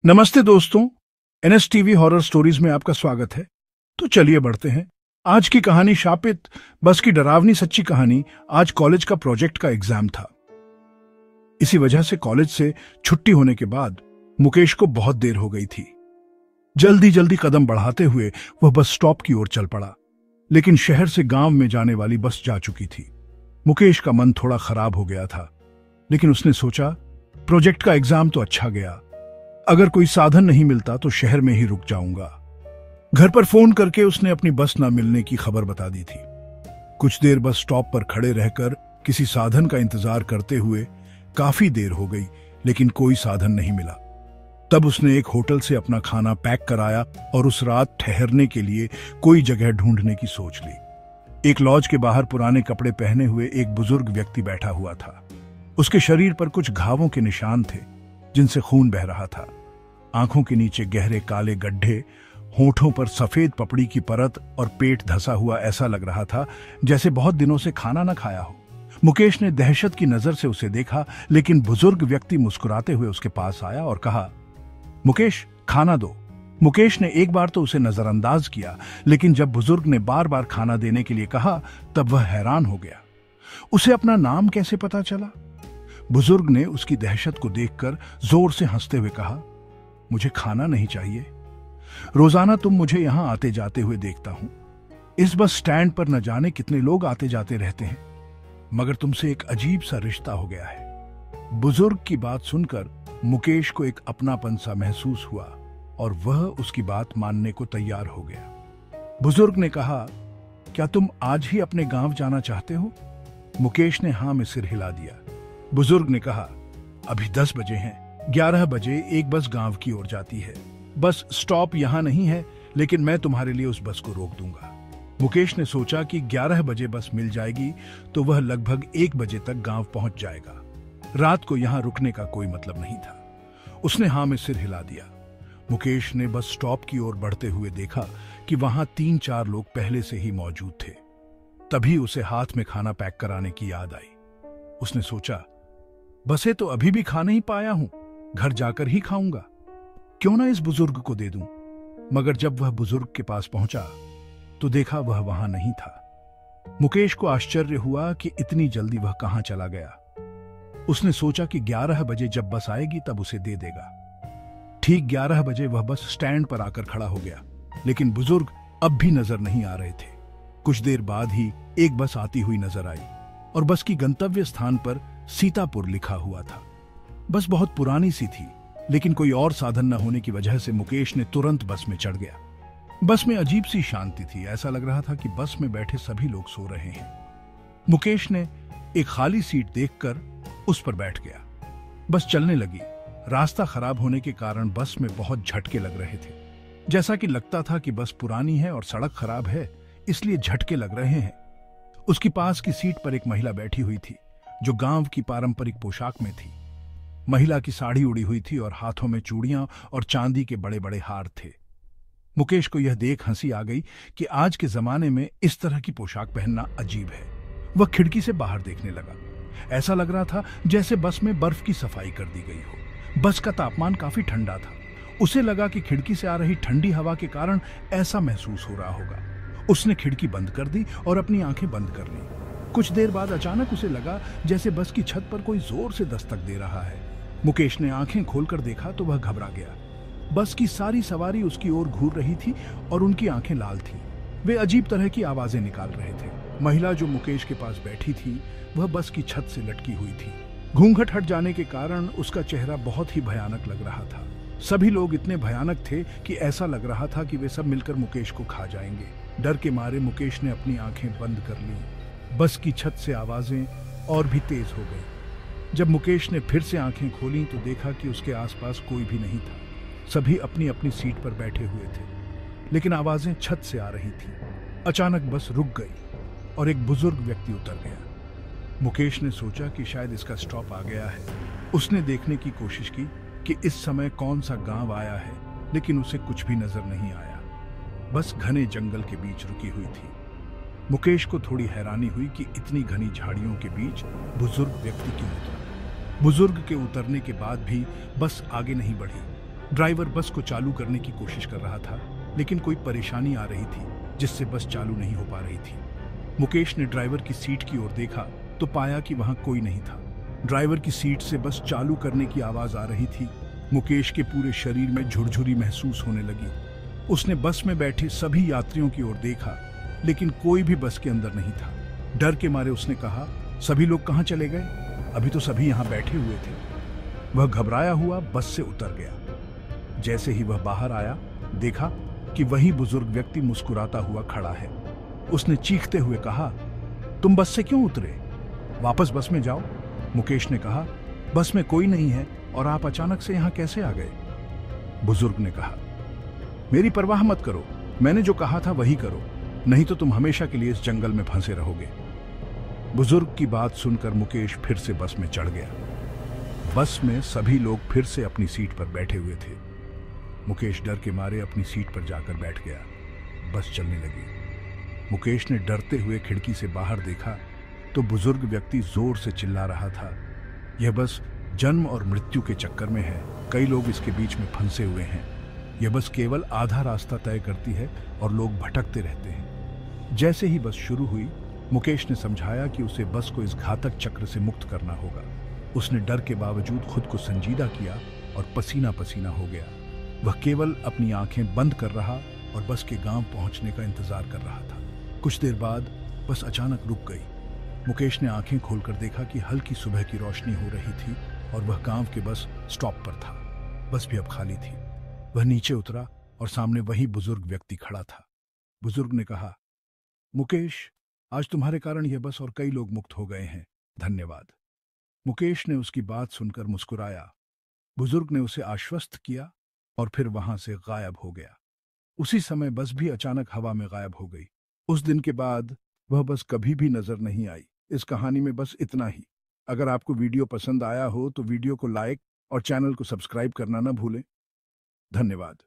नमस्ते दोस्तों। एनएसटीवी horror stories में आपका स्वागत है। तो चलिए बढ़ते हैं। आज की कहानी शापित बस की डरावनी सच्ची कहानी। आज कॉलेज का प्रोजेक्ट का एग्जाम था। इसी वजह से कॉलेज से छुट्टी होने के बाद मुकेश को बहुत देर हो गई थी। जल्दी जल्दी कदम बढ़ाते हुए वह बस स्टॉप की ओर चल पड़ा, लेकिन शहर से गांव में जाने वाली बस जा चुकी थी। मुकेश का मन थोड़ा खराब हो गया था, लेकिन उसने सोचा प्रोजेक्ट का एग्जाम तो अच्छा गया, अगर कोई साधन नहीं मिलता तो शहर में ही रुक जाऊंगा। घर पर फोन करके उसने अपनी बस न मिलने की खबर बता दी थी। कुछ देर बस स्टॉप पर खड़े रहकर किसी साधन का इंतजार करते हुए काफी देर हो गई, लेकिन कोई साधन नहीं मिला। तब उसने एक होटल से अपना खाना पैक कराया और उस रात ठहरने के लिए कोई जगह ढूंढने की सोच ली। एक लॉज के बाहर पुराने कपड़े पहने हुए एक बुजुर्ग व्यक्ति बैठा हुआ था। उसके शरीर पर कुछ घावों के निशान थे जिनसे खून बह रहा था। आंखों के नीचे गहरे काले गड्ढे, होठों पर सफेद पपड़ी की परत और पेट धंसा हुआ। ऐसा लग रहा था जैसे बहुत दिनों से खाना न खाया हो। मुकेश ने दहशत की नजर से उसे देखा, लेकिन बुजुर्ग व्यक्ति मुस्कुराते हुए उसके पास आया और कहा, मुकेश, खाना दो। मुकेश ने एक बार तो उसे नजरअंदाज किया, लेकिन जब बुजुर्ग ने बार बार खाना देने के लिए कहा तब वह हैरान हो गया। उसे अपना नाम कैसे पता चला? बुजुर्ग ने उसकी दहशत को देखकर जोर से हंसते हुए कहा, मुझे खाना नहीं चाहिए। रोजाना तुम मुझे यहां आते जाते हुए देखता हूं। इस बस स्टैंड पर न जाने कितने लोग आते जाते रहते हैं, मगर तुमसे एक अजीब सा रिश्ता हो गया है। बुजुर्ग की बात सुनकर मुकेश को एक अपनापन सा महसूस हुआ और वह उसकी बात मानने को तैयार हो गया। बुजुर्ग ने कहा, क्या तुम आज ही अपने गांव जाना चाहते हो? मुकेश ने हां में सिर हिला दिया। बुजुर्ग ने कहा, अभी 10 बजे हैं, 11 बजे एक बस गांव की ओर जाती है। बस स्टॉप यहां नहीं है, लेकिन मैं तुम्हारे लिए उस बस को रोक दूंगा। मुकेश ने सोचा कि 11 बजे बस मिल जाएगी तो वह लगभग 1 बजे तक गांव पहुंच जाएगा। रात को यहां रुकने का कोई मतलब नहीं था। उसने हां में सिर हिला दिया। मुकेश ने बस स्टॉप की ओर बढ़ते हुए देखा कि वहां 3-4 लोग पहले से ही मौजूद थे। तभी उसे हाथ में खाना पैक कराने की याद आई। उसने सोचा, बसे तो अभी भी खा नहीं पाया हूं, घर जाकर ही खाऊंगा। क्यों ना इस बुजुर्ग को दे दूं? मगर जब वह बुजुर्ग के पास पहुंचा तो देखा वह वहां नहीं था। मुकेश को आश्चर्य हुआ कि इतनी जल्दी वह कहां चला गया। उसने सोचा कि 11 बजे जब बस आएगी तब उसे दे देगा। ठीक 11 बजे वह बस स्टैंड पर आकर खड़ा हो गया, लेकिन बुजुर्ग अब भी नजर नहीं आ रहे थे। कुछ देर बाद ही एक बस आती हुई नजर आई और बस की गंतव्य स्थान पर सीतापुर लिखा हुआ था। बस बहुत पुरानी सी थी, लेकिन कोई और साधन न होने की वजह से मुकेश ने तुरंत बस में चढ़ गया। बस में अजीब सी शांति थी। ऐसा लग रहा था कि बस में बैठे सभी लोग सो रहे हैं। मुकेश ने एक खाली सीट देखकर उस पर बैठ गया। बस चलने लगी। रास्ता खराब होने के कारण बस में बहुत झटके लग रहे थे। जैसा कि लगता था कि बस पुरानी है और सड़क खराब है, इसलिए झटके लग रहे हैं। उसकी पास की सीट पर एक महिला बैठी हुई थी जो गांव की पारंपरिक पोशाक में थी। महिला की साड़ी उड़ी हुई थी और हाथों में चूड़ियां और चांदी के बड़े बड़े हार थे। मुकेश को यह देख हंसी आ गई कि आज के जमाने में इस तरह की पोशाक पहनना अजीब है। वह खिड़की से बाहर देखने लगा। ऐसा लग रहा था जैसे बस में बर्फ की सफाई कर दी गई हो। बस का तापमान काफी ठंडा था। उसे लगा कि खिड़की से आ रही ठंडी हवा के कारण ऐसा महसूस हो रहा होगा। उसने खिड़की बंद कर दी और अपनी आंखें बंद कर ली। कुछ देर बाद अचानक उसे लगा जैसे बस की छत पर कोई जोर से दस्तक दे रहा है। मुकेश ने आंखें खोलकर देखा तो वह घबरा गया। बस की सारी सवारी उसकी ओर घूर रही थी और उनकी आंखें लाल थीं। वे अजीब तरह की आवाजें निकाल रहे थे। महिला जो मुकेश के पास बैठी थी वह बस की छत से लटकी हुई थी। घूंघट हट जाने के कारण उसका चेहरा बहुत ही भयानक लग रहा था। सभी लोग इतने भयानक थे कि ऐसा लग रहा था कि वे सब मिलकर मुकेश को खा जाएंगे। डर के मारे मुकेश ने अपनी आंखें बंद कर ली। बस की छत से आवाजें और भी तेज हो गई। जब मुकेश ने फिर से आंखें खोली तो देखा कि उसके आसपास कोई भी नहीं था। सभी अपनी अपनी सीट पर बैठे हुए थे, लेकिन आवाजें छत से आ रही थीं। अचानक बस रुक गई और एक बुजुर्ग व्यक्ति उतर गया। मुकेश ने सोचा कि शायद इसका स्टॉप आ गया है। उसने देखने की कोशिश की कि इस समय कौन सा गांव आया है, लेकिन उसे कुछ भी नजर नहीं आया। बस घने जंगल के बीच रुकी हुई थी। मुकेश को थोड़ी हैरानी हुई कि इतनी घनी झाड़ियों के बीच बुजुर्ग व्यक्ति क्यों उतरा। बुजुर्ग के उतरने के बाद भी बस आगे नहीं बढ़ी। ड्राइवर बस को चालू करने की कोशिश कर रहा था, लेकिन कोई परेशानी आ रही थी जिससे बस चालू नहीं हो पा रही थी। मुकेश ने ड्राइवर की सीट की ओर देखा तो पाया कि वहां कोई नहीं था। ड्राइवर की सीट से बस चालू करने की आवाज आ रही थी। मुकेश के पूरे शरीर में झुरझुरी महसूस होने लगी। उसने बस में बैठे सभी यात्रियों की ओर देखा, लेकिन कोई भी बस के अंदर नहीं था। डर के मारे उसने कहा, सभी लोग कहां चले गए? अभी तो सभी यहां बैठे हुए थे। वह घबराया हुआ बस से उतर गया। जैसे ही वह बाहर आया, देखा कि वही बुजुर्ग व्यक्ति मुस्कुराता हुआ खड़ा है। उसने चीखते हुए कहा, तुम बस से क्यों उतरे? वापस बस में जाओ। मुकेश ने कहा, बस में कोई नहीं है और आप अचानक से यहां कैसे आ गए? बुजुर्ग ने कहा, मेरी परवाह मत करो, मैंने जो कहा था वही करो, नहीं तो तुम हमेशा के लिए इस जंगल में फंसे रहोगे। बुजुर्ग की बात सुनकर मुकेश फिर से बस में चढ़ गया। बस में सभी लोग फिर से अपनी सीट पर बैठे हुए थे। मुकेश डर के मारे अपनी सीट पर जाकर बैठ गया। बस चलने लगी। मुकेश ने डरते हुए खिड़की से बाहर देखा तो बुजुर्ग व्यक्ति जोर से चिल्ला रहा था, यह बस जन्म और मृत्यु के चक्कर में है, कई लोग इसके बीच में फंसे हुए हैं। यह बस केवल आधा रास्ता तय करती है और लोग भटकते रहते हैं। जैसे ही बस शुरू हुई, मुकेश ने समझाया कि उसे बस को इस घातक चक्र से मुक्त करना होगा। उसने डर के बावजूद खुद को संजीदा किया और पसीना पसीना हो गया। वह केवल अपनी आंखें बंद कर रहा और बस के गांव पहुंचने का इंतजार कर रहा था। कुछ देर बाद बस अचानक रुक गई। मुकेश ने आंखें खोलकर देखा कि हल्की सुबह की रोशनी हो रही थी और वह गांव के बस स्टॉप पर था। बस भी अब खाली थी। वह नीचे उतरा और सामने वही बुजुर्ग व्यक्ति खड़ा था। बुजुर्ग ने कहा, मुकेश, आज तुम्हारे कारण यह बस और कई लोग मुक्त हो गए हैं, धन्यवाद। मुकेश ने उसकी बात सुनकर मुस्कुराया। बुजुर्ग ने उसे आश्वस्त किया और फिर वहां से गायब हो गया। उसी समय बस भी अचानक हवा में गायब हो गई। उस दिन के बाद वह बस कभी भी नजर नहीं आई। इस कहानी में बस इतना ही। अगर आपको वीडियो पसंद आया हो तो वीडियो को लाइक और चैनल को सब्सक्राइब करना न भूलें। धन्यवाद।